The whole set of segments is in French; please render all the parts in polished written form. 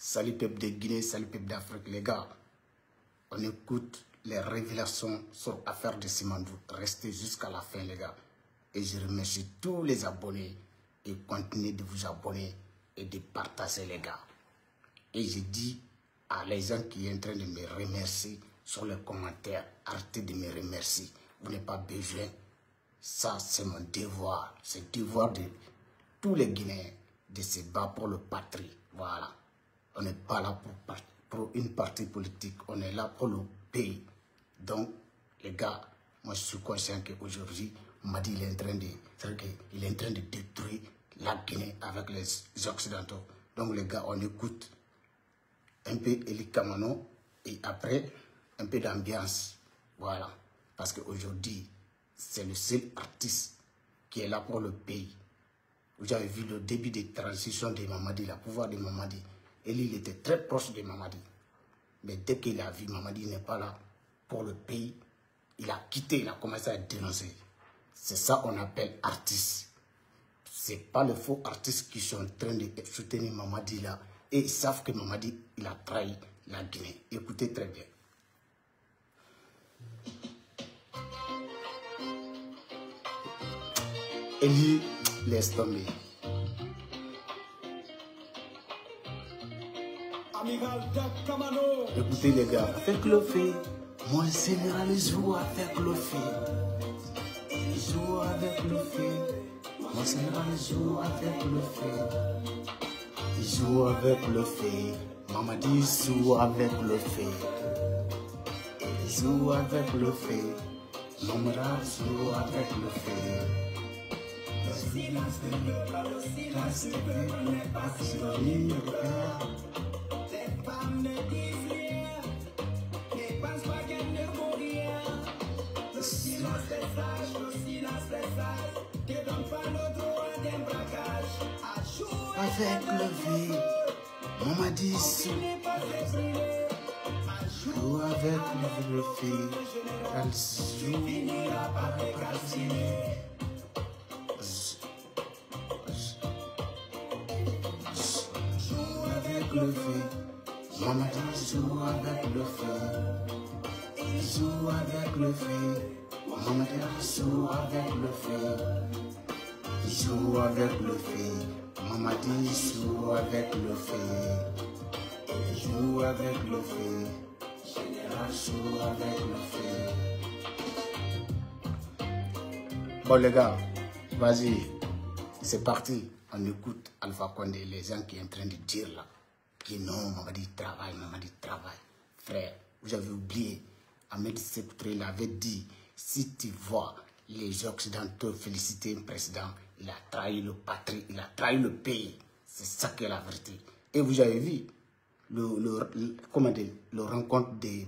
Salut peuple de Guinée, salut peuple d'Afrique, les gars. On écoute les révélations sur l'affaire de Simandou. Restez jusqu'à la fin, les gars. Et je remercie tous les abonnés. Et continuez de vous abonner et de partager, les gars. Et je dis à les gens qui sont en train de me remercier sur les commentaires, arrêtez de me remercier. Vous n'avez pas besoin. Ça, c'est mon devoir. C'est le devoir de tous les Guinéens de se battre pour le patrie. Voilà. On n'est pas là pour une partie politique. On est là pour le pays. Donc, les gars, moi je suis conscient qu'aujourd'hui, Madi il est en train de détruire la Guinée avec les Occidentaux. Donc les gars, on écoute un peu Eli Kamano et après un peu d'ambiance. Voilà. Parce qu'aujourd'hui, c'est le seul artiste qui est là pour le pays. Vous avez vu le début de transition de Mamadi, le pouvoir de Mamadi. Eli, il était très proche de Mamadi. Mais dès qu'il a vu Mamadi n'est pas là pour le pays, il a quitté, il a commencé à dénoncer. C'est ça qu'on appelle artiste. Ce n'est pas les faux artistes qui sont en train de soutenir Mamadi là. Et ils savent que Mamadi, il a trahi la Guinée. Écoutez très bien. Eli, laisse tomber. Écoutez les gars, avec le fait, mon général joue avec le fait. Il joue avec le fait. Mon général joue avec le fait. Il joue avec le fait. Mamadi joue avec le fait. Il joue avec le fait. Mamadi joue avec le fait. Avec le vie, Mamadi joue avec le vie, elle joue avec le vie, Mamadi joue avec le feu, joue avec le feu, Mamadi joue avec le feu, joue avec le feu. Mamadi joue avec le feu, joue avec le feu, Général joue avec le feu. Bon les gars, vas-y, c'est parti. On écoute Alpha Condé, les gens qui sont en train de dire là, que non, Mamadi travaille, Mamadi travaille. Frère, vous avez oublié, Ahmed Sékou Touré l'avait dit, si tu vois les Occidentaux féliciter un président, il a trahi le patrie, il a trahi le pays. C'est ça qui est la vérité. Et vous avez vu le rencontre des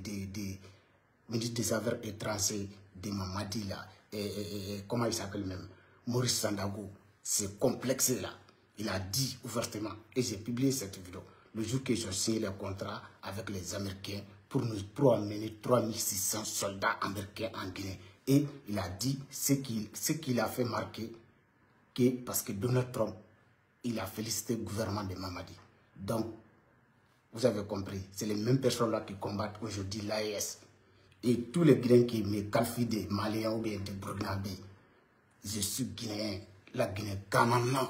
ministres des Affaires étrangères de Mamadi là, et comment il s'appelle même, Maurice Sandago, c'est complexé là. Il a dit ouvertement, et j'ai publié cette vidéo, le jour que j'ai signé le contrat avec les Américains pour amener 3600 soldats américains en Guinée. Et il a dit ce qu'il a fait marquer, parce que Donald Trump, il a félicité le gouvernement de Mamadi. Donc, vous avez compris, c'est les mêmes personnes-là qui combattent aujourd'hui l'AES. Et tous les Guinéens qui me qualifient des Maliens ou bien des Burkinabés, je suis Guinéen, la Guinée, Kanana.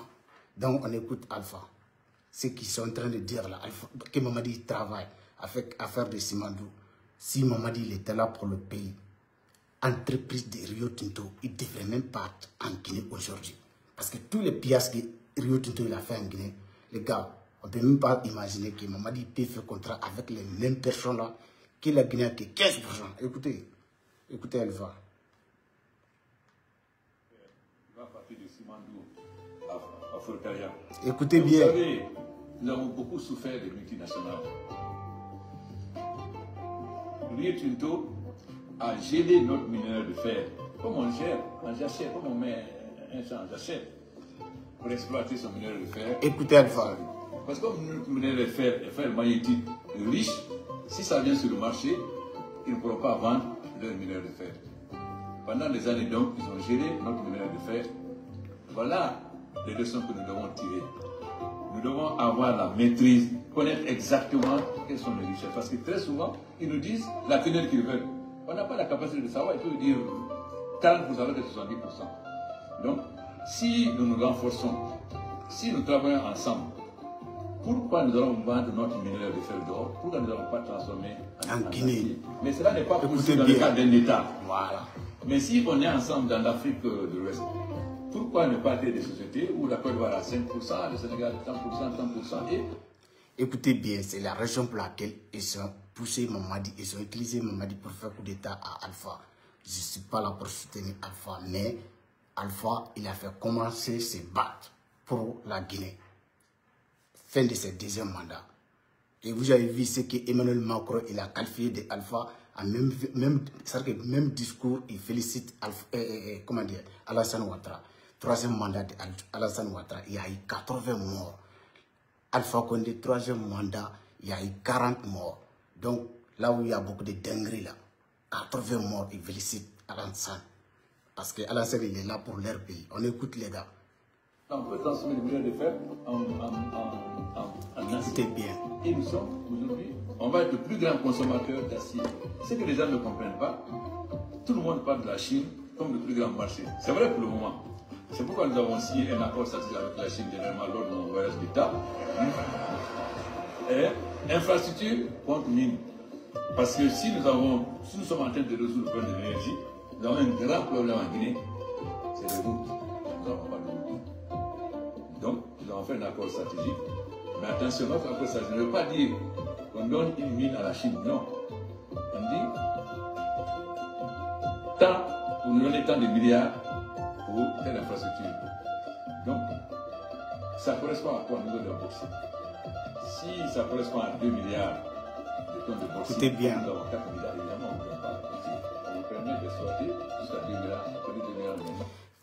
Donc, on écoute Alpha. Ce qu'ils sont en train de dire là, Alpha, que Mamadi travaille avec l'affaire de Simandou. Si Mamadi il était là pour le pays, entreprise de Rio Tinto, il ne devrait même pas être en Guinée aujourd'hui. Parce que tous les pillages que Rio Tinto il a fait en Guinée, les gars, on ne peut même pas imaginer que Mamadi peut faire contrat avec les mêmes personnes là, que la Guinée a que 15%. Écoutez, écoutez Alpha. Il va partir de Simandou à Fortaria. Écoutez bien. Vous savez, nous avons beaucoup souffert des multinationales. Rio Tinto a gelé notre mineur de fer. Comme on gère, quand j'achète, comme on met un champ, j'achète pour exploiter son mineur de fer. Écoutez Alpha. Parce que comme notre mineur de fer est fer magnétique riche, si ça vient sur le marché, ils ne pourront pas vendre leur mineur de fer. Pendant des années donc, ils ont gelé notre mineur de fer. Voilà les leçons que nous devons tirer. Nous devons avoir la maîtrise, connaître exactement quelles sont les richesses. Parce que très souvent, ils nous disent la teneur qu'ils veulent. On n'a pas la capacité de savoir, il faut dire 40% avec 70%. Donc, si nous nous renforçons, si nous travaillons ensemble, pourquoi nous allons vendre notre minerai de fer d'or? Pourquoi nous n'allons pas transformer en Guinée? Mais cela n'est pas possible dans le cas d'un État. Voilà. Mais si on est ensemble dans l'Afrique de l'Ouest, pourquoi ne pas créer des sociétés où la Côte d'Ivoire a 5%, le Sénégal 30%, et... Écoutez bien, c'est la raison pour laquelle ils ont poussé Mamadi, ils ont utilisé Mamadi pour faire coup d'État à Alpha. Je ne suis pas là pour soutenir Alpha, mais Alpha, il a fait commencer ses battre pour la Guinée. Fin de ses deuxième mandat. Et vous avez vu ce que Emmanuel Macron, il a qualifié d'Alpha, même discours, il félicite Alassane Ouattara. Troisième mandat d'Alassane Ouattara, il y a eu 80 morts. Alpha Condé, troisième mandat, il y a eu 40 morts. Donc, là où il y a beaucoup de dingueries, là, 80 morts, il félicite Alassane. Parce que Alassane, il est là pour leur pays. On écoute les gars. On peut transformer le minerai de fer en acier. Bien. Et nous sommes aujourd'hui, on va être le plus grand consommateur d'acier. Ce que les gens ne comprennent pas, tout le monde parle de la Chine comme le plus grand marché. C'est vrai pour le moment. C'est pourquoi nous avons signé un accord stratégique avec la Chine dernièrement lors de mon voyage d'État. Et infrastructure contre mine. Parce que si nous sommes en train de résoudre le problème de l'énergie, nous avons un grand problème en Guinée, c'est les routes. Nous n'avons pas de routes. Donc, nous avons fait un accord stratégique. Mais attention, notre accord stratégique ne veut pas dire qu'on donne une mine à la Chine. Non. On dit, vous nous donnez tant de milliards pour telle infrastructure. Donc, ça correspond à quoi au niveau de la bourse? Si ça correspond à 2 milliards de tonnes de bourse, écoutez bien. Nous avons 4 milliards, évidemment, on ne peut pas. On vous permet d'exploiter jusqu'à 2 milliards, 2 milliards.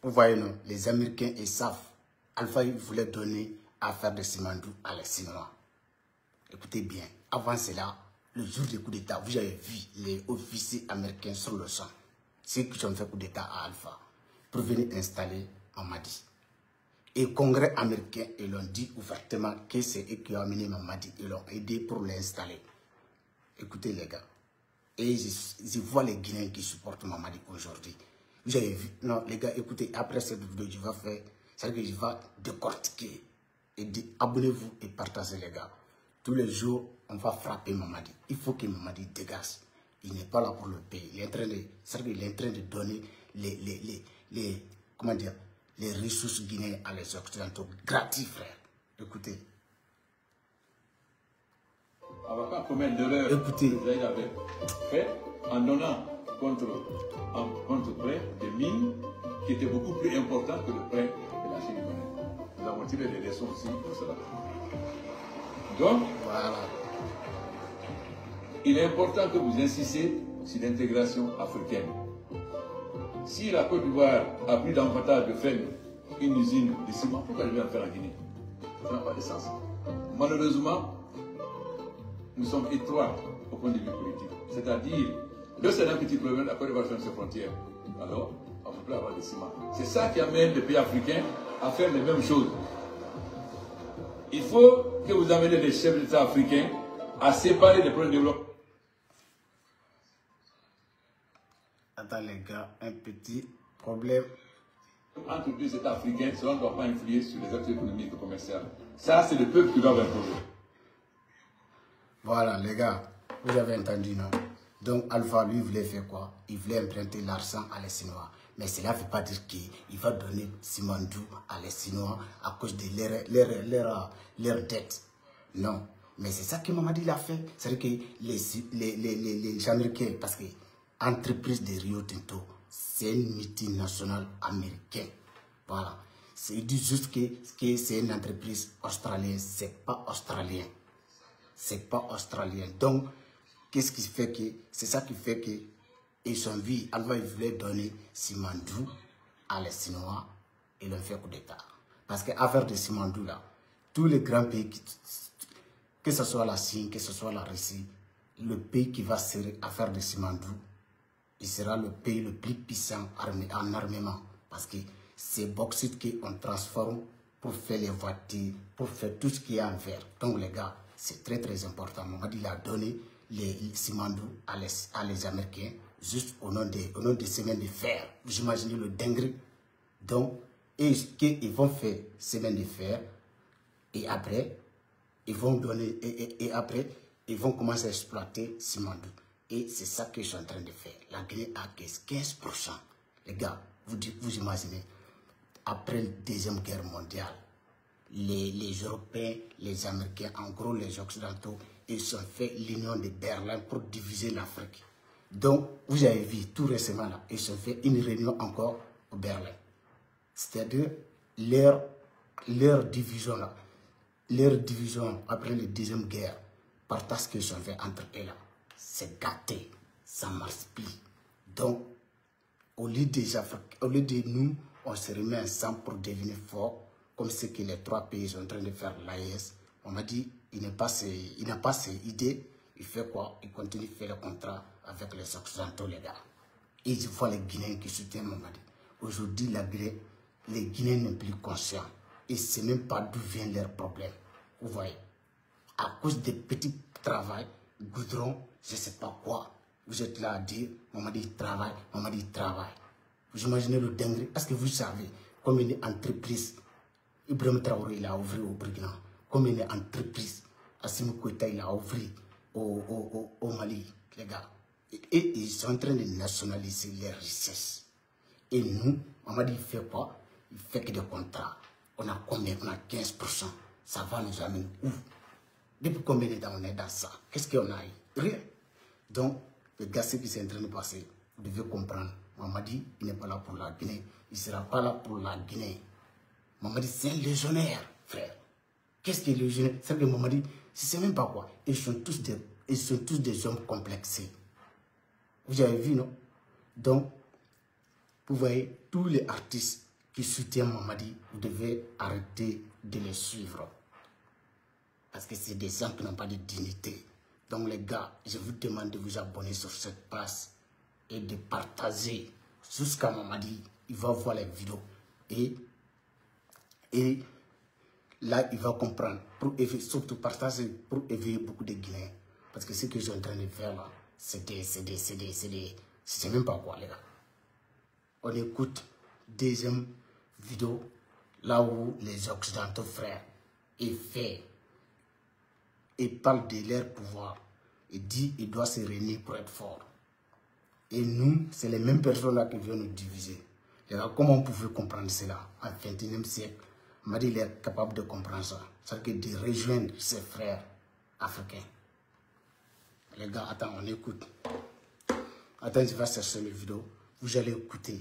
Vous voyez, non, les Américains, ils savent. Alpha, il voulait donner à faire de Simandou à les Chinois. Écoutez bien, avant cela, le jour du coup d'État, vous avez vu les officiers américains sur le champ. Ceux qui ont fait coup d'État à Alpha pour venir installer Mamadi. Et le Congrès américain, ils l'ont dit ouvertement que c'est eux qui ont amené Mamadi. Ils l'ont aidé pour l'installer. Écoutez les gars. Et je vois les Guinéens qui supportent Mamadi aujourd'hui. Vous avez vu? Non, les gars, écoutez, après cette vidéo, je vais faire... C'est-à-dire que je vais décortiquer. Et abonnez-vous et partagez les gars. Tous les jours, on va frapper Mamadi. Il faut que Mamadi dégage. Il n'est pas là pour le pays. Il est en train de, c'est-à-dire qu'il est en train de donner comment dire, les ressources guinéennes à les Occidentaux. Gratuit, frère. Écoutez. On ne va pas commettre d'erreur. Écoutez. Vous avez fait en donnant contre prêt des mines qui étaient beaucoup plus importants que le prêt de la Chine. Nous avons tiré les leçons aussi pour cela. Donc, voilà. Il est important que vous insistiez sur l'intégration africaine. Si la Côte d'Ivoire a pris l'avantage de faire une usine de ciment, pourquoi elle vient faire en Guinée? Ça n'a pas de sens. Malheureusement, nous sommes étroits au point de vue politique. C'est-à-dire, le c'est un petit problème, la Côte d'Ivoire ferme ses frontières. Alors, on ne peut plus avoir de ciment. C'est ça qui amène les pays africains à faire les mêmes choses. Il faut que vous ameniez les chefs d'État africains à séparer les problèmes de développement. Attends les gars, un petit problème. Entre deux États africains, cela ne doit pas influer sur les activités économiques et commerciales. Ça, c'est le peuple qui doit imposer. Voilà les gars, vous avez entendu, non? Donc Alpha, lui, voulait faire quoi? Il voulait emprunter l'argent à les Chinois. Mais cela ne veut pas dire qu'il va donner Simandou à les Chinois à cause de leur dette. Non. Mais c'est ça que Mamadi l'a fait. C'est-à-dire que les Américains, parce que l'entreprise de Rio Tinto, c'est une multinationale américaine. Voilà. Il dit juste que c'est une entreprise australienne. C'est pas australien. C'est pas australien. Donc, qu'est-ce qui fait que... C'est ça qui fait que... Ils ont vu, Alpha, il voulait donner Simandou à les Chinois et ils ont fait coup d'État. Parce qu'affaire de Simandou, là, tous les grands pays, que ce soit la Chine, que ce soit la Russie, le pays qui va serrer affaire de Simandou, il sera le pays le plus puissant en armement. Parce que c'est bauxite qu'on transforme pour faire les voitures, pour faire tout ce qui est en verre. Donc les gars, c'est très très important. Mamadi il a donné les Simandou à les Américains juste au nom des semaines de fer. Vous imaginez le dingue. Donc, ils vont faire semaines de fer et après, ils vont donner ils vont commencer à exploiter Simandou. Et c'est ça que je suis en train de faire. La Guinée a 15%. Les gars, vous imaginez, après la Deuxième Guerre mondiale, les Européens, les Américains, en gros les Occidentaux, ils ont fait l'union de Berlin pour diviser l'Afrique. Donc, vous avez vu tout récemment là, ils ont fait une réunion encore au Berlin. C'est-à-dire leur division là, leur division après la Deuxième Guerre, partage qu'ils ont fait entre eux là, c'est gâté, ça ne marche plus. Donc, au lieu de nous, on se remet ensemble pour devenir fort, comme ce que les 3 pays sont en train de faire l'AES. On m'a dit, il n'a pas ses idées, il fait quoi? Il continue de faire le contrat avec les Occidentaux, les gars. Et je vois les Guinéens qui soutiennent Mamadi. Aujourd'hui, les Guinéens n'est plus conscients. Ils ne savent même pas d'où viennent leurs problèmes. Vous voyez, à cause des petits travail, goudron, je ne sais pas quoi. Vous êtes là à dire, Mamadi travaille, Mamadi travaille. Vous imaginez le dingue? Est-ce que vous savez combien d'entreprises Ibrahim Traoré il a ouvert au Burkina? Combien d'entreprises Assimi Goïta il a ouvert au Mali, les gars? Et ils sont en train de nationaliser les richesses. Et nous, Mamadi fait quoi? Il fait que des contrats. On a combien? On a 15%. Ça va nous amener où? Depuis combien de temps on est dans ça? Qu'est-ce qu'on a eu? Rien. Donc, le gars, ce qui s'est en train de passer, vous devez comprendre. Mamadi, il n'est pas là pour la Guinée. Il ne sera pas là pour la Guinée. Mamadi, c'est un légionnaire, frère. Qu'est-ce qui est légionnaire? C'est que Mamadi, je ne sais même pas quoi. Ils sont tous des hommes complexés. Vous avez vu, non? Donc, vous voyez, tous les artistes qui soutiennent Mamadi, vous devez arrêter de les suivre. Parce que c'est des gens qui n'ont pas de dignité. Donc les gars, je vous demande de vous abonner sur cette page et de partager jusqu'à Mamadi. Il va voir les vidéos. Et là, il va comprendre. Surtout partager pour éveiller beaucoup de Guinéens. Parce que ce que je suis en train de faire là, c'est même pas quoi les gars. On écoute deuxième vidéo là où les Occidentaux frères ils parlent de leur pouvoir. Il dit qu'il doit se réunir pour être fort. Et nous, c'est les mêmes personnes là qui viennent nous diviser. Et alors, comment on pouvait comprendre cela en 21e siècle? Mamadi il est capable de comprendre ça. C'est-à-dire de rejoindre ses frères africains. Les gars, attends, on écoute. Attends, je vais chercher les vidéos. Vous allez écouter.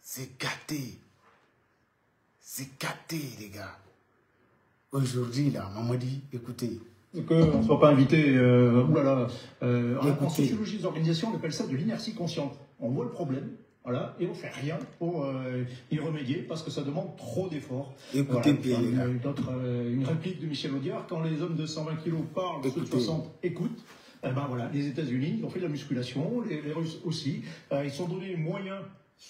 C'est gâté. C'est gâté, les gars. Aujourd'hui, là, Mamadi, écoutez. Qu'on ne soit pas invité, en sociologie des organisations, on appelle ça de l'inertie consciente. On voit le problème, voilà, et on ne fait rien pour y remédier parce que ça demande trop d'efforts. Écoutez voilà, bien, les gars. Une réplique de Michel Audiard, quand les hommes de 120 kilos parlent, ceux de 60 écoutent. Eh ben voilà, les États-Unis, ils ont fait de la musculation, les Russes aussi. Ils se sont donné les moyens.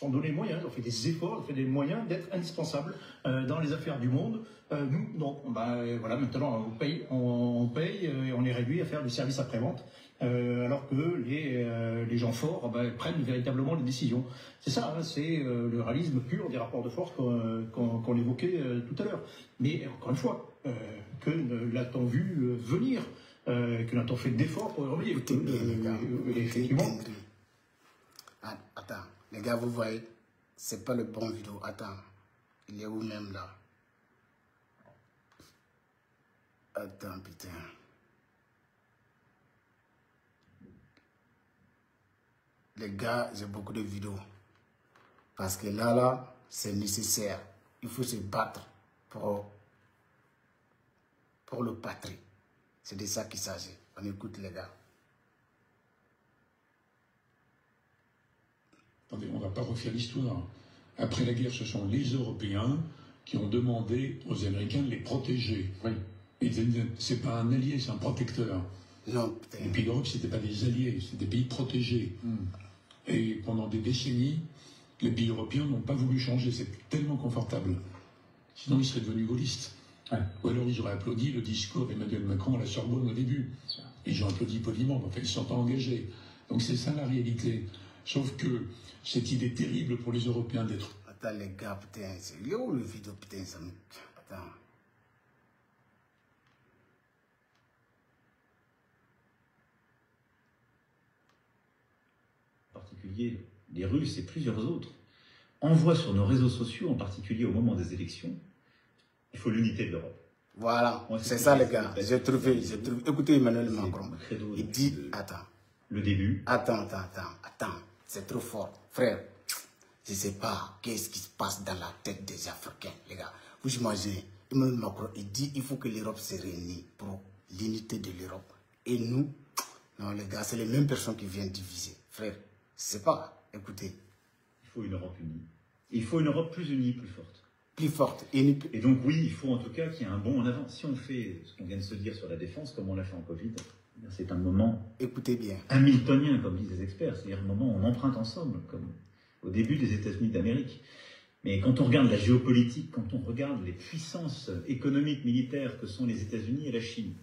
Ils ont fait des efforts, ils ont fait des moyens d'être indispensables dans les affaires du monde. Nous, non. Voilà, maintenant, on paye et on est réduit à faire du service après-vente, alors que les gens forts prennent véritablement les décisions. C'est ça, hein, c'est le réalisme pur des rapports de force qu'on évoquait tout à l'heure. Mais encore une fois, que l'a-t-on vu venir que l'a-t-on fait d'efforts pour y remédier? Écoutez bien, les gars. Effectivement. Attends, les gars, vous voyez, c'est pas le bon vidéo. Attends, il est où même là? Attends, putain. Les gars, j'ai beaucoup de vidéos. Parce que là, c'est nécessaire. Il faut se battre pour le patrie. C'est de ça qu'il s'agit. On écoute, les gars. Attendez, on ne va pas refaire l'histoire. Après la guerre, ce sont les Européens qui ont demandé aux Américains de les protéger. Oui. C'est pas un allié, c'est un protecteur. Non. Les pays d'Europe, c'était pas des alliés, c'était des pays protégés. Et pendant des décennies, les pays européens n'ont pas voulu changer. C'est tellement confortable. Sinon, ils seraient devenus gaullistes. Ouais. Ou alors, ils auraient applaudi le discours d'Emmanuel Macron à la Sorbonne au début. Ils ont applaudi poliment, donc ils sont engagés. Donc c'est ça la réalité. Sauf que cette idée terrible pour les Européens d'être... Attends les gars, putain, il est où le vidéo, putain, ça me... Attends. En particulier les Russes et plusieurs autres, envoient sur nos réseaux sociaux, en particulier au moment des élections, il faut l'unité de l'Europe. Voilà, c'est ça les gars, j'ai trouvé. Écoutez Emmanuel Macron, il dit, attends. Le début. Attends, c'est trop fort. Frère, je ne sais pas qu'est-ce qui se passe dans la tête des Africains, les gars. Vous imaginez, Emmanuel Macron, il dit il faut que l'Europe se réunisse pour l'unité de l'Europe. Et nous, non les gars, c'est les mêmes personnes qui viennent diviser. Frère, c'est pas, écoutez. Il faut une Europe unie. Il faut une Europe plus unie, plus forte. Plus forte. Et donc oui, il faut en tout cas qu'il y ait un bond en avant. Si on fait ce qu'on vient de se dire sur la défense, comme on l'a fait en Covid, c'est un moment... Écoutez bien. Hamiltonien, comme disent les experts. C'est-à-dire un moment où on emprunte ensemble, comme au début des États-Unis d'Amérique. Mais quand on regarde la géopolitique, quand on regarde les puissances économiques, militaires que sont les États-Unis et la Chine,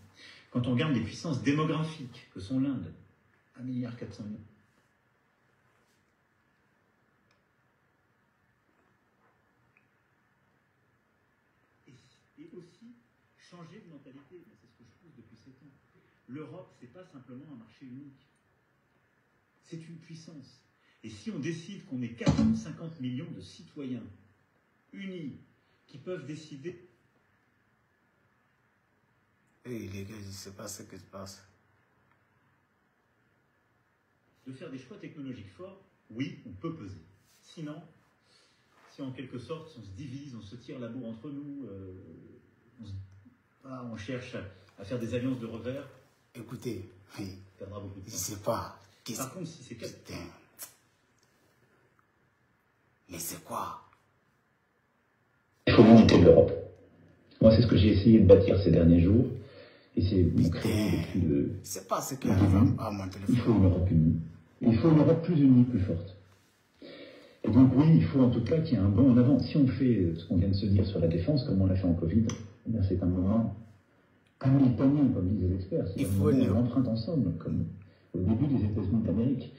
quand on regarde les puissances démographiques que sont l'Inde, 1,4 milliard. Et aussi changer de mentalité, c'est ce que je pousse depuis 7 ans. L'Europe, c'est pas simplement un marché unique. C'est une puissance. Et si on décide qu'on est 450 millions de citoyens unis, qui peuvent décider... Hey, les gars, je ne sais pas ce qui se passe. De faire des choix technologiques forts, oui, on peut peser. Sinon, si en quelque sorte on se divise, on se tire la bourre entre nous, on cherche à faire des alliances de revers... Écoutez, oui, perdra beaucoup de temps. Je ne sais pas. Par contre, si c'est putain. Mais c'est quoi? Il faut l'unité de l'Europe. Moi, c'est ce que j'ai essayé de bâtir ces derniers jours. Et c'est mon créneau depuis le... C'est pas ce qui arrive à mon téléphone. Il faut une Europe unie. Il faut une Europe plus unie, plus forte. Et donc oui, il faut en tout cas qu'il y ait un bond en avant. Si on fait ce qu'on vient de se dire sur la défense, comme on l'a fait en Covid, c'est un moment hamiltonien, comme disent les experts. C'est un moment où on emprunte ensemble, comme au début des États-Unis d'Amérique.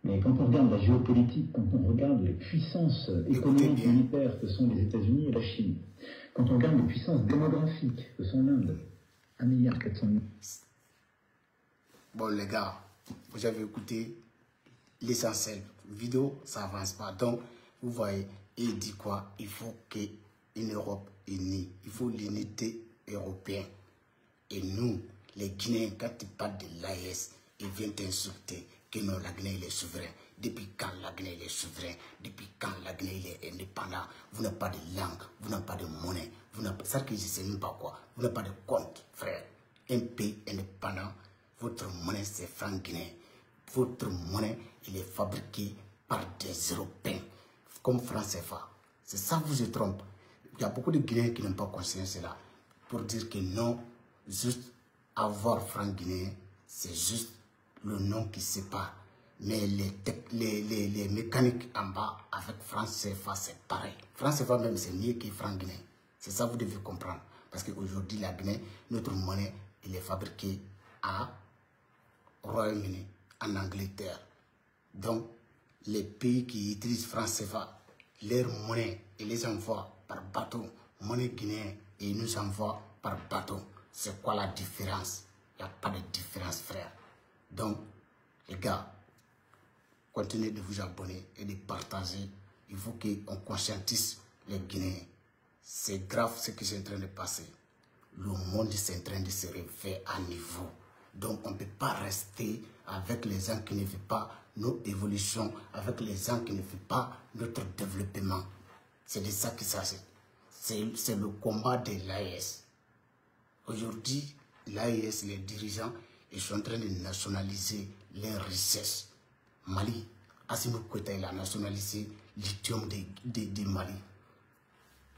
Mais quand on regarde la géopolitique, quand on regarde les puissances économiques et militaires que sont les États-Unis et la Chine, quand on regarde les puissances démographiques que sont l'Inde, 1,4 milliard. Bon les gars, vous avez écouté l'essentiel. Vidéo, ça avance pas. Donc, vous voyez, il dit quoi? Il faut qu'une Europe unie. Il faut l'unité européenne. Et nous, les Guinéens, quand ils parlent de l'AES, ils viennent insulter que non, la Guinée est souveraine. Depuis quand la Guinée est souveraine? Depuis quand la Guinée est indépendante? Vous n'avez pas de langue, vous n'avez pas de monnaie, vous n'avez pas... Ça que je ne sais même pas quoi. Vous n'avez pas de compte, frère. Un pays indépendant, votre monnaie c'est franc guinéen. Votre monnaie, il est fabriqué par des Européens, comme franc CFA. C'est ça vous se trompe. Il y a beaucoup de Guinéens qui n'ont pas conscience de cela. Pour dire que non, juste avoir franc guinéen, c'est juste le nom qui sépare. Mais les mécaniques en bas avec franc CFA, c'est pareil. Franc CFA même, c'est mieux que franc guinéen. C'est ça que vous devez comprendre. Parce qu'aujourd'hui, la Guinée, notre monnaie, il est fabriqué à Royaume-Uni, en Angleterre. Donc, les pays qui utilisent franc CFA, leur monnaie, ils les envoient par bateau. Monnaie guinéenne, et ils nous envoient par bateau. C'est quoi la différence? Il n'y a pas de différence, frère. Donc, les gars, continuez de vous abonner et de partager. Il faut qu'on conscientise les Guinéens. C'est grave ce qui est en train de passer. Le monde est en train de se refaire à niveau. Donc, on ne peut pas rester avec les gens qui ne font pas nos évolutions, avec les gens qui ne font pas notre développement. C'est de ça qu'il s'agit. C'est le combat de l'AES. Aujourd'hui, l'AES, les dirigeants, ils sont en train de nationaliser les richesses. Mali, Assimi Goïta, il a nationalisé lithium de Mali.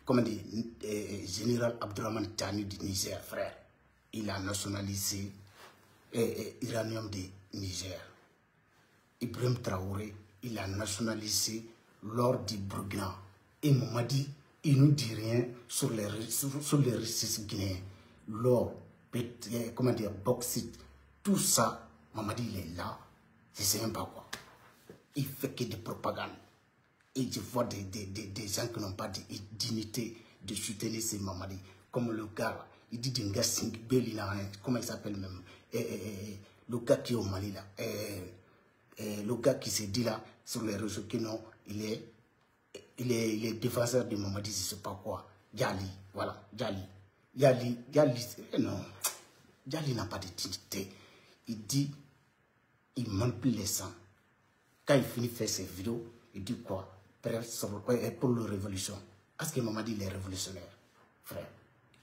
comment dire, général Abdourahmane Tani du Niger, frère. Il a nationalisé l'uranium du Niger. Ibrahim Traoré, il a nationalisé l'or du Burkina. Et Mamadi, il ne nous dit rien sur les ressources guinéens. L'or, comment dire, bauxite, tout ça, Mamadi, il est là. Je ne sais même pas quoi. Il fait que des propagandes. Et je vois des gens qui n'ont pas de dignité de soutenir ces Mamadi. Comme le gars, il dit d'un gars comment il s'appelle même, le gars qui est au Mali là, le gars qui se dit là sur les réseaux que non, il est défenseur de Mamadi, je ne sais pas quoi. Djali, voilà, Djali, non, Djali n'a pas de dignité. Il dit, il manipule les sangs. Quand il finit de faire ses vidéos, il dit quoi? Pour la révolution. Est-ce que Mamadi il est révolutionnaire, frère?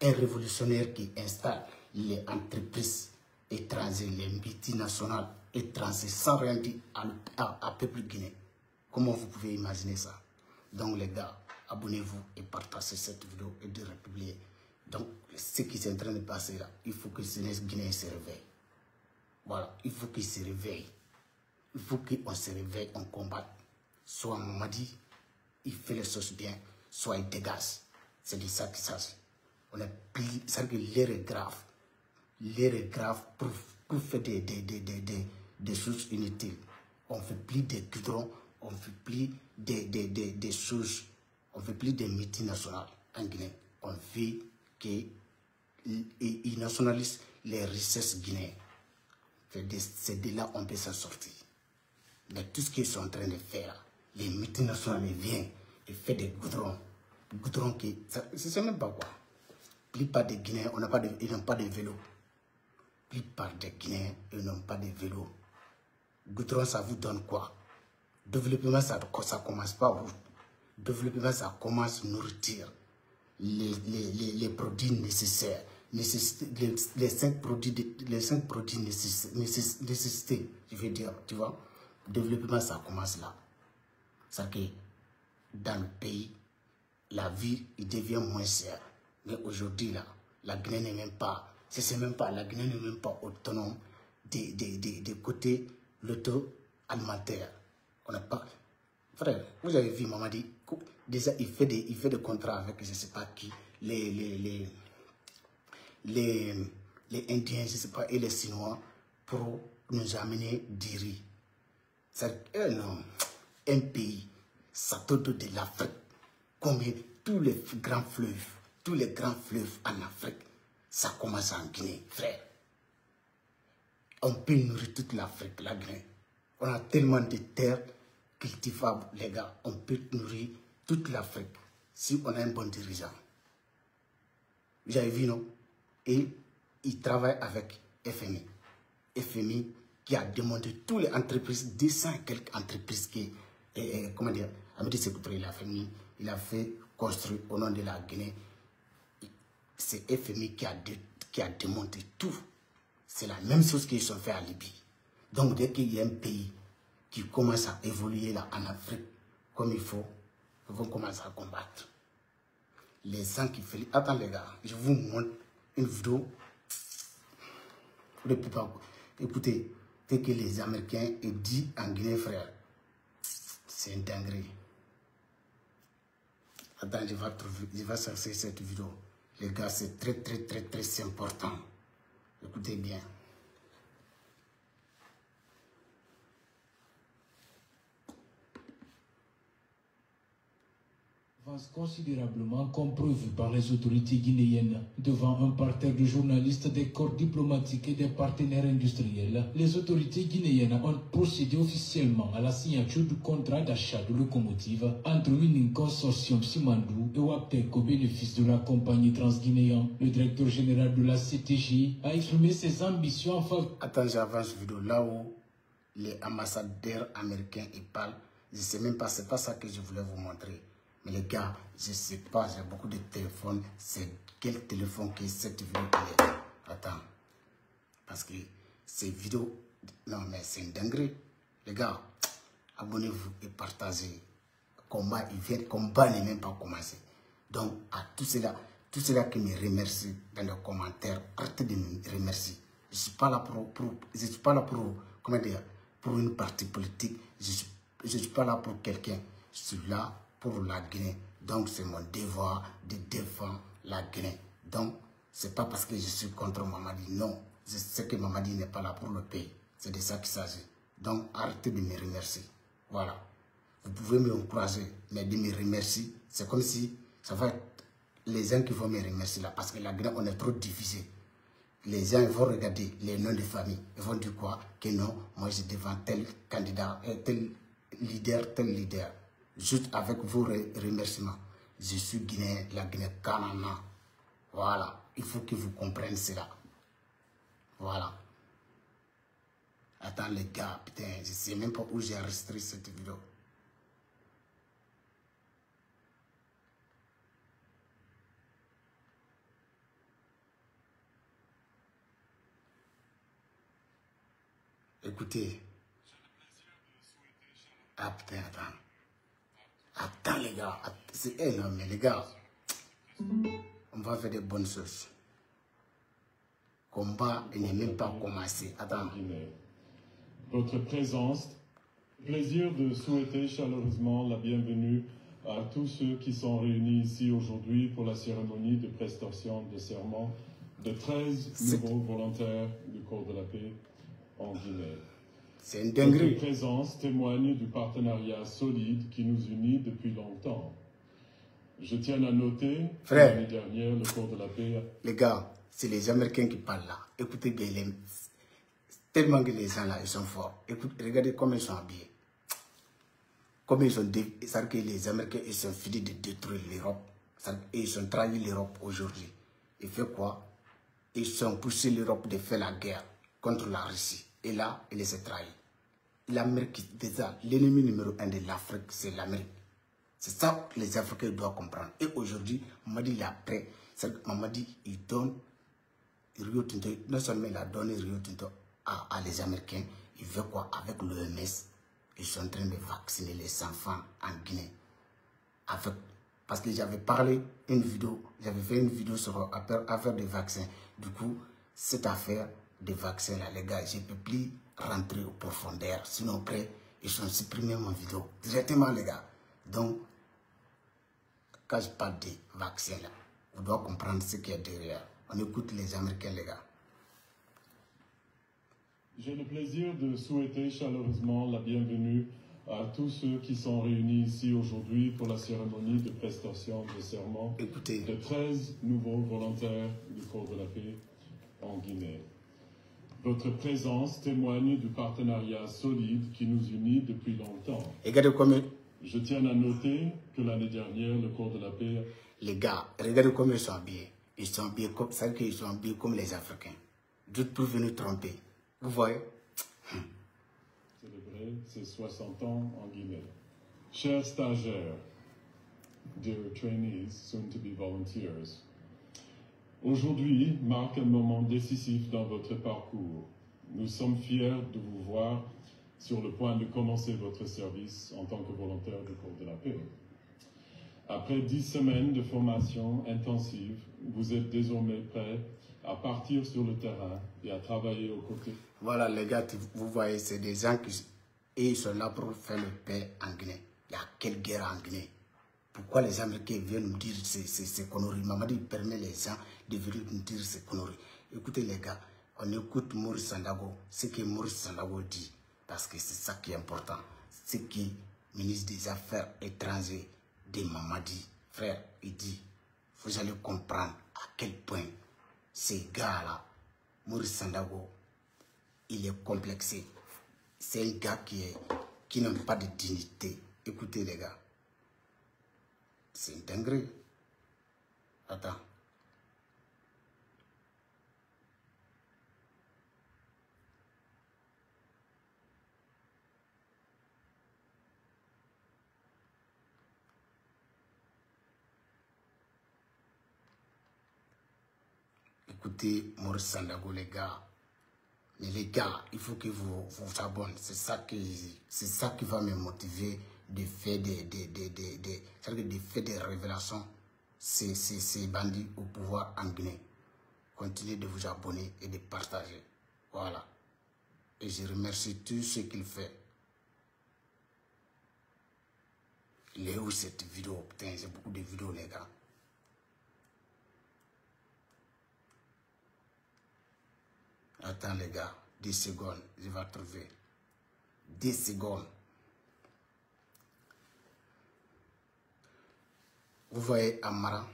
Un révolutionnaire qui installe les entreprises étrangères, les multinationales étrangères, sans rien dire à peuple guinéen. Comment vous pouvez imaginer ça? Donc les gars, abonnez-vous et partagez cette vidéo et de republier. Donc ce qui est en train de passer là, il faut que les Guinéens se réveillent. Voilà, il faut qu'ils se réveillent. Il faut qu'on se réveille, on combatte. Soit Mamadi, il fait les choses bien, soit il dégage. C'est de ça qu'il s'agit. On a pris, c'est que l'air est grave. L'air est grave pour faire des choses inutiles. On ne fait plus des goudrons, on ne fait plus des choses, on ne fait plus des multinationales en Guinée. On fait qu'ils nationalisent les richesses guinéennes. C'est de là qu'on peut s'en sortir. Mais tout ce qu'ils sont en train de faire, les multinationales viennent et font des goudrons. Goudrons qui, je ne sais même pas quoi. La plupart des Guinéens, ils n'ont pas de vélo. La plupart des Guinéens, ils n'ont pas de vélo. Goudron, ça vous donne quoi? Développement, ça commence pas route. Développement, ça commence nourriture. Les produits nécessaires. Les 5 produits nécessités, je veux dire, tu vois. Développement, ça commence là. C'est que dans le pays, la vie, il devient moins chère. Mais aujourd'hui, là, la Guinée n'est même pas, la Guinée n'est même pas autonome des côtés l'auto-alimentaire. On n'a pas. Frère, vous avez vu, Mamadi, déjà, il fait des contrats avec je ne sais pas qui, les Indiens, je ne sais pas, et les Chinois, pour nous amener du riz. Non, un pays, ça dote de l'Afrique, comme tous les grands fleuves en Afrique, ça commence en Guinée, frère. On peut nourrir toute l'Afrique, la Guinée. On a tellement de terres cultivables, les gars. On peut nourrir toute l'Afrique si on a un bon dirigeant. Vous avez vu, non? Et il travaille avec FMI. FMI qui a demandé toutes les entreprises, 200 et quelques entreprises qui, comment dire, il a fait construire au nom de la Guinée. C'est FMI qui a démonté tout. C'est la même chose qu'ils ont fait à Libye. Donc dès qu'il y a un pays qui commence à évoluer là en Afrique comme il faut, ils vont commencer à combattre. Les gens qui font... Attends les gars, je vous montre une vidéo. Vous ne pouvez pas écoutez. Dès que les Américains disent en Guinée, frère, c'est une dinguerie. Attends, je vais chercher cette vidéo. Les gars, c'est très important. Écoutez bien. Considérablement comme preuve par les autorités guinéennes devant un parterre de journalistes, des corps diplomatiques et des partenaires industriels. Les autorités guinéennes ont procédé officiellement à la signature du contrat d'achat de locomotives entre Winning Consortium Simandou et Waptek au bénéfice de la compagnie transguinéenne. Le directeur général de la CTG a exprimé ses ambitions en faveur. Attends, j'avance vidéo là où les ambassadeurs américains ils parlent. Je ne sais même pas, c'est pas ça que je voulais vous montrer. Mais les gars, je ne sais pas, j'ai beaucoup de téléphones. C'est quel téléphone qui est cette vidéo? Attends. Parce que ces vidéos... Non, mais c'est une dinguerie. Les gars, abonnez-vous et partagez. Combat, combat n'est même pas commencé. Donc, à tous ceux-là qui me remercient dans les commentaires, arrêtez de me remercier. Je ne suis pas là pour, comment dire, pour une partie politique. Je ne suis pas là pour quelqu'un. Je suis là pour la Guinée. Donc, c'est mon devoir de défendre la Guinée. Donc, ce n'est pas parce que je suis contre Mamadi. Non, je sais que Mamadi n'est pas là pour le pays. C'est de ça qu'il s'agit. Donc, arrêtez de me remercier. Voilà. Vous pouvez me encourager, mais de me remercier, c'est comme si ça va être les gens qui vont me remercier là. Parce que la Guinée, on est trop divisé. Les gens vont regarder les noms de famille. Ils vont dire quoi? Que non, moi je défends tel candidat, tel leader. Juste avec vos remerciements. Je suis Guinéen, la Guinée Kanana. Voilà. Il faut que vous compreniez cela. Voilà. Attends les gars, putain, je ne sais même pas où j'ai enregistré cette vidéo. Écoutez. Ah putain, attends. Attends les gars. C'est énorme, mais les gars. On va faire des bonnes choses. Combat, il n'est même pas commencé. Attends. Votre présence, plaisir de souhaiter chaleureusement la bienvenue à tous ceux qui sont réunis ici aujourd'hui pour la cérémonie de prestation de serment de 13 nouveaux volontaires du corps de la paix en Guinée. C'est une dinguerie. Votre présence témoigne du partenariat solide qui nous unit depuis longtemps. Je tiens à noter que l'année dernière, le corps de la paix... Les gars, c'est les Américains qui parlent là. Écoutez bien, tellement que les gens là, ils sont forts. Écoutez, regardez comment ils sont habillés. Comme ils ont c'est-à-dire que les Américains, ils sont finis de détruire l'Europe. Et ils ont trahi l'Europe aujourd'hui. Ils font quoi? Ils ont poussé l'Europe de faire la guerre contre la Russie. Et là, il les a trahis. L'Amérique, déjà, l'ennemi numéro 1 de l'Afrique, c'est l'Amérique. C'est ça que les Africains doivent comprendre. Et aujourd'hui, Mamadi, il est prêt. Mamadi, il donne Rio Tinto. Non seulement il a donné Rio Tinto à les Américains, il veut quoi? Avec l'OMS, ils sont en train de vacciner les enfants en Guinée. Parce que j'avais parlé j'avais fait une vidéo sur l'affaire des vaccins. Du coup, cette affaire des vaccins là, les gars, je ne peux plus rentrer au profondeur. Sinon, après, ils ont supprimé mon vidéo. Directement, les gars. Donc, quand je parle des vaccins là, on doit comprendre ce qu'il y a derrière. On écoute les Américains, les gars. J'ai le plaisir de souhaiter chaleureusement la bienvenue à tous ceux qui sont réunis ici aujourd'hui pour la cérémonie de prestation de serment de 13 nouveaux volontaires du corps de la paix en Guinée. Votre présence témoigne du partenariat solide qui nous unit depuis longtemps. Regardez comme... Je tiens à noter que l'année dernière, le corps de la paix... Les gars, regardez comment ils sont habillés. Ils sont habillés comme ça, qu'ils sont habillés comme les Africains. D'autres pour venir tromper. Vous voyez? Célébrer ses 60 ans en Guinée. Chers stagiaires, dear trainees, soon to be volunteers, aujourd'hui marque un moment décisif dans votre parcours. Nous sommes fiers de vous voir sur le point de commencer votre service en tant que volontaire du corps de la paix. Après 10 semaines de formation intensive, vous êtes désormais prêts à partir sur le terrain et à travailler aux côtés. Voilà les gars, vous voyez, c'est des gens qui ils sont là pour faire le paix en Guinée. Il y a quelle guerre en Guinée? Pourquoi les Américains viennent nous dire ces conneries? Mamadi permet les gens de venir nous dire ces conneries. Écoutez les gars, on écoute Maurice Sandago, ce que Maurice Sandago dit, parce que c'est ça qui est important. Ce qui est ministre des Affaires étrangères de Mamadi, frère, il dit, vous allez comprendre à quel point ces gars-là, Maurice Sandago, il est complexé. C'est un gars qui n'a pas de dignité. Écoutez les gars. C'est une dinguerie. Attends. Écoutez Maurice Sandago, les gars. Mais les gars, il faut que vous vous abonnez. C'est ça qui va me motiver de faire des révélations ces bandits au pouvoir en Guinée. Continuez de vous abonner et de partager. Voilà. Et je remercie tout ce qu'il fait. Il est où cette vidéo? Putain, j'ai beaucoup de vidéos, les gars. Attends, les gars. 10 secondes. Je vais trouver. 10 secondes. Vous voyez Amara,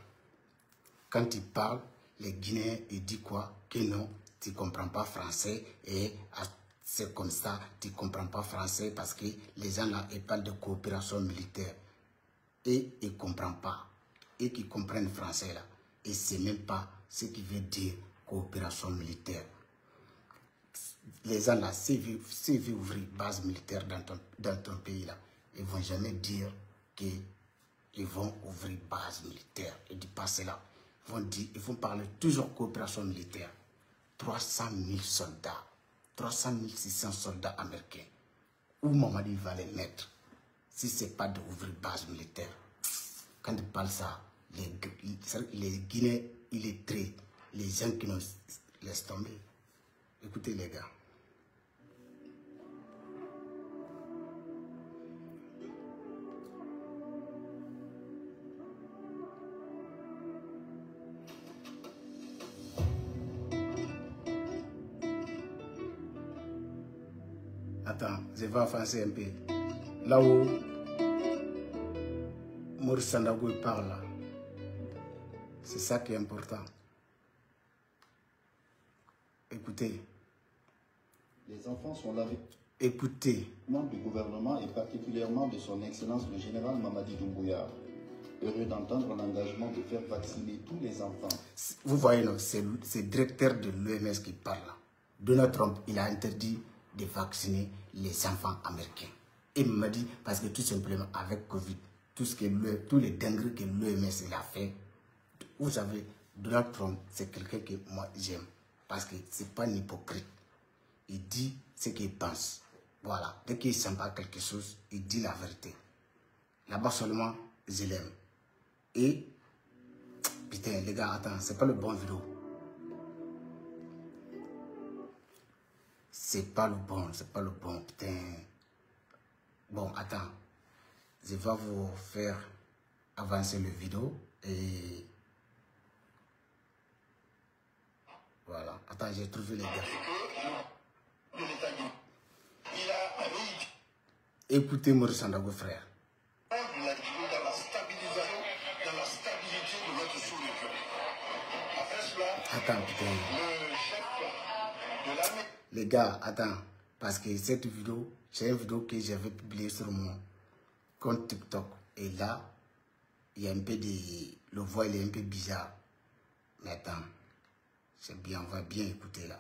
quand il parle, les Guinéens, ils disent quoi? Que non, tu ne comprends pas français et c'est comme ça, tu ne comprends pas français parce que les gens là, ils parlent de coopération militaire et ils ne comprennent pas. Et qui comprennent français là, et c'est même pas ce qui veut dire coopération militaire. Les gens là, s'ils veulent ouvrir base militaire dans ton pays là, ils ne vont jamais dire que ils vont ouvrir base militaire. Ils disent pas cela. Ils vont parler toujours coopération militaire. 300 000 soldats, 300 600 soldats américains. Où Mamadi va les mettre si ce n'est pas d'ouvrir base militaire? Quand ils parlent ça, les Guinéens illettrés, les gens qui nous laissent tomber. Écoutez les gars. Attends, je vais avancer un peu. Là où Maurice Sandaogo parle, là, c'est ça qui est important. Écoutez. Les enfants sont lavés. Écoutez. Du gouvernement et particulièrement de son excellence le général Mamadi Doumbouya. Heureux d'entendre l'engagement de faire vacciner tous les enfants. Vous voyez, c'est le directeur de l'OMS qui parle. Donald Trump, il a interdit de vacciner les enfants américains. Il m'a dit, parce que tout simplement, avec Covid, tous les dingueries que l'OMS a fait, vous savez, Donald Trump, c'est quelqu'un que moi j'aime. Parce que ce n'est pas un hypocrite. Il dit ce qu'il pense. Voilà. Dès qu'il ne sent pas quelque chose, il dit la vérité. Là-bas seulement, je l'aime. Et, putain, les gars, attends, c'est pas le bon vidéo. C'est pas le bon, putain. Bon, attends. Je vais vous faire avancer le vidéo et... Voilà. Attends, j'ai trouvé les gars. Écoutez Maurice Sandaogo, frère. Attends, putain. Les gars, attends. Parce que cette vidéo, c'est une vidéo que j'avais publiée sur mon compte TikTok. Et là, il y a un peu de... Le voix, il est un peu bizarre. Mais attends. C'est bien, on va bien écouter là.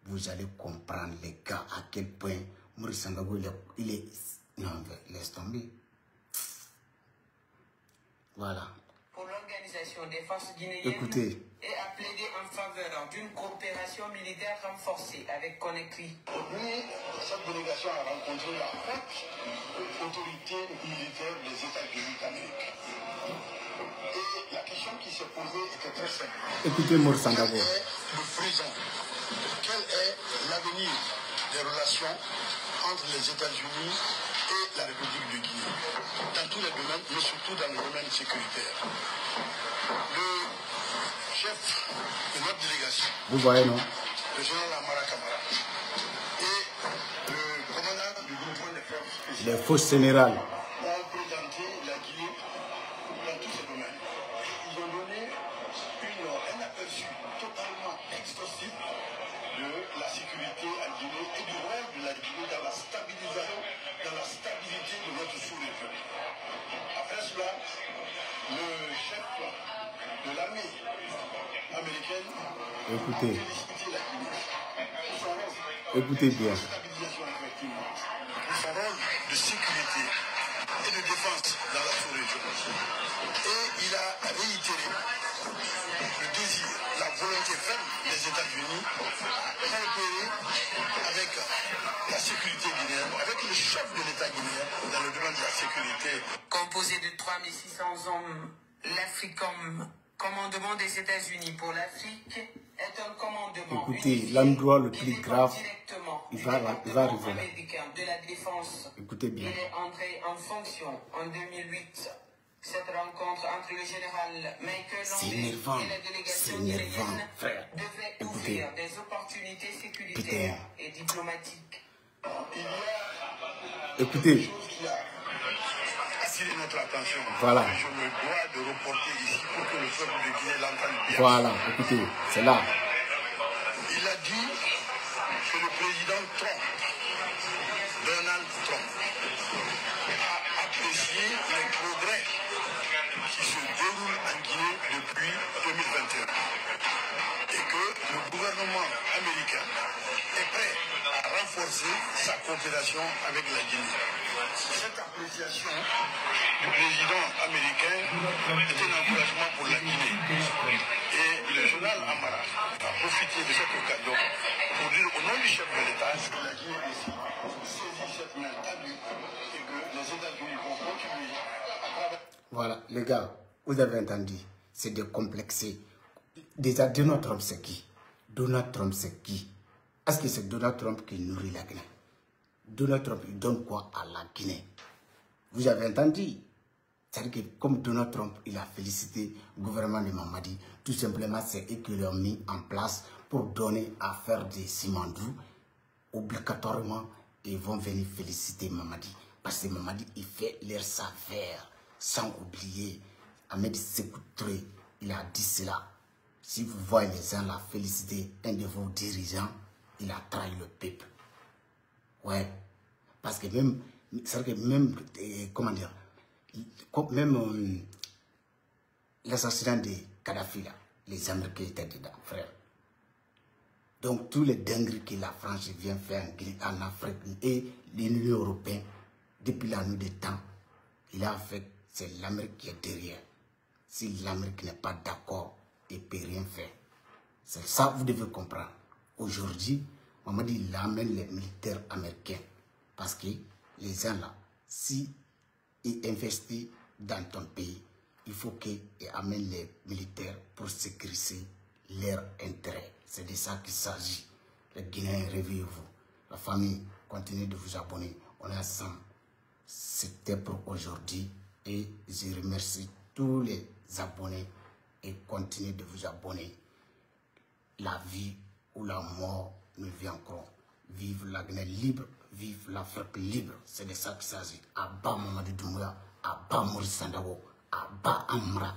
Vous allez comprendre, les gars, à quel point Maurice Sandaogo, il est... Non, laisse tomber. Voilà. Pour l'organisation des forces guinéennes, écoutez. Et a plaidé en faveur d'une coopération militaire renforcée avec Conakry. Aujourd'hui, cette délégation a rencontré la haute autorité militaire des États-Unis d'Amérique. Et la question qui se posait était très simple. Écoutez Maurice Sandaogo. Quel est le présent? Quel est l'avenir des relations entre les États-Unis et la République de Guinée? Dans tous les domaines, mais surtout dans le domaine sécuritaire. Le chef de notre délégation, vous voyez, non? le général Amara Kamara, et le commandant du groupement des forces spéciales, les forces générales, ont présenté la Guinée dans tous ces domaines. Ils ont donné un aperçu totalement exhaustif de la sécurité en Guinée et du rôle de la Guinée dans la stabilisation, dans la stabilité de notre sous-région. Après cela, le chef de l'armée américaine écoutez. a félicité la Guinée pour son rôle Écoutez bien. de stabilisation, effectivement, pour son rôle de sécurité et de défense dans la sous-région. Et il a réitéré le désir, la volonté ferme des États-Unis à coopérer avec la sécurité guinéenne, avec le chef de l'État guinéen dans le domaine de la sécurité. Composé de 3600 hommes L'Africom, commandement des États-Unis pour l'Afrique, est un commandement écoutez, l'endroit le plus grave, il va arriver là. américain de la défense. Écoutez bien. Il est entré en fonction en 2008. Cette rencontre entre le général Michael Landry et la délégation guinéenne devait ouvrir des opportunités sécuritaires et diplomatiques. Écoutez. Attirer notre attention. Voilà. Je me dois de reporter ici pour que le peuple de Guinée l'entende bien. Voilà, écoutez, c'est là. Il a dit que le président Trump, Donald Trump, a apprécié les progrès qui se déroulent en Guinée depuis 2021 et que le gouvernement américain est prêt à renforcer sa coopération avec la Guinée. Cette appréciation du président américain est un encouragement pour la Guinée. Et le journal Amara a profité de cette occasion pour dire au nom du chef de l'État que la Guinée aussi saisit cette main tendue et que les États-Unis vont continuer à travailler. Voilà, les gars, vous avez entendu, c'est décomplexé. Déjà, Donald Trump, c'est qui? Donald Trump, c'est qui? Est-ce que c'est Donald Trump qui nourrit la Guinée? Donald Trump, il donne quoi à la Guinée? Vous avez entendu? C'est-à-dire que comme Donald Trump, il a félicité le gouvernement de Mamadi, tout simplement, c'est eux qui l'ont mis en place pour donner à faire des Simandou. Obligatoirement, ils vont venir féliciter Mamadi. Parce que Mamadi, il fait leur affaire. Sans oublier, Ahmed Sékou Touré, il a dit cela. Si vous voyez les gens la féliciter, un de vos dirigeants, il a trahi le peuple. Ouais, parce que même, c'est vrai que même, comment dire, même l'assassinat de Kadhafi, là, les Américains étaient dedans, frère. Donc, tous les dingueries que la France vient faire en Afrique et l'Union européenne, depuis la nuit des temps, il a fait, c'est l'Amérique qui est derrière. Si l'Amérique n'est pas d'accord, il ne peut rien faire. C'est ça que vous devez comprendre. Aujourd'hui, Mamadi, il amène les militaires américains. Parce que les gens là, si ils investissent dans ton pays, il faut qu'ils amènent les militaires pour sécuriser leurs intérêts. C'est de ça qu'il s'agit. Les Guinéens, réveillez-vous. La famille, continuez de vous abonner. On est ensemble. C'était pour aujourd'hui. Et je remercie tous les abonnés. Et continuez de vous abonner. La vie ou la mort nous vient encore. Vive la Guinée libre. Vive l'Afrique libre. C'est de ça qu'il s'agit. Abba Mamadi Doumbouya. Abba Maurice Sandago. Abba Amra.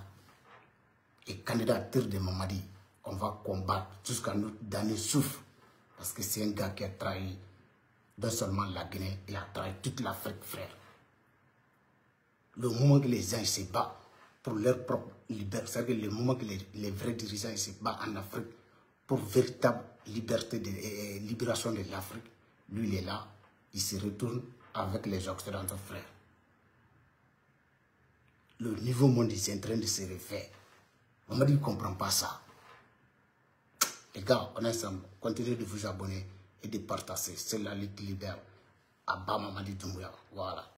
Et candidature de Mamadi, on va combattre jusqu'à notre dernier souffle. Parce que c'est un gars qui a trahi non seulement la Guinée, il a trahi toute l'Afrique, frère. Le moment que les gens se battent pour leur propre liberté, c'est-à-dire le moment que les vrais dirigeants se battent en Afrique pour véritable liberté, libération de l'Afrique, lui il est là, il se retourne avec les Occidentaux, frères. Le niveau mondial est en train de se refaire. On m'a dit qu'il ne comprend pas ça. Les gars, on est ensemble. Continuez de vous abonner et de partager. C'est la lutte libère. Abba Mamadi Doumbouya. Voilà.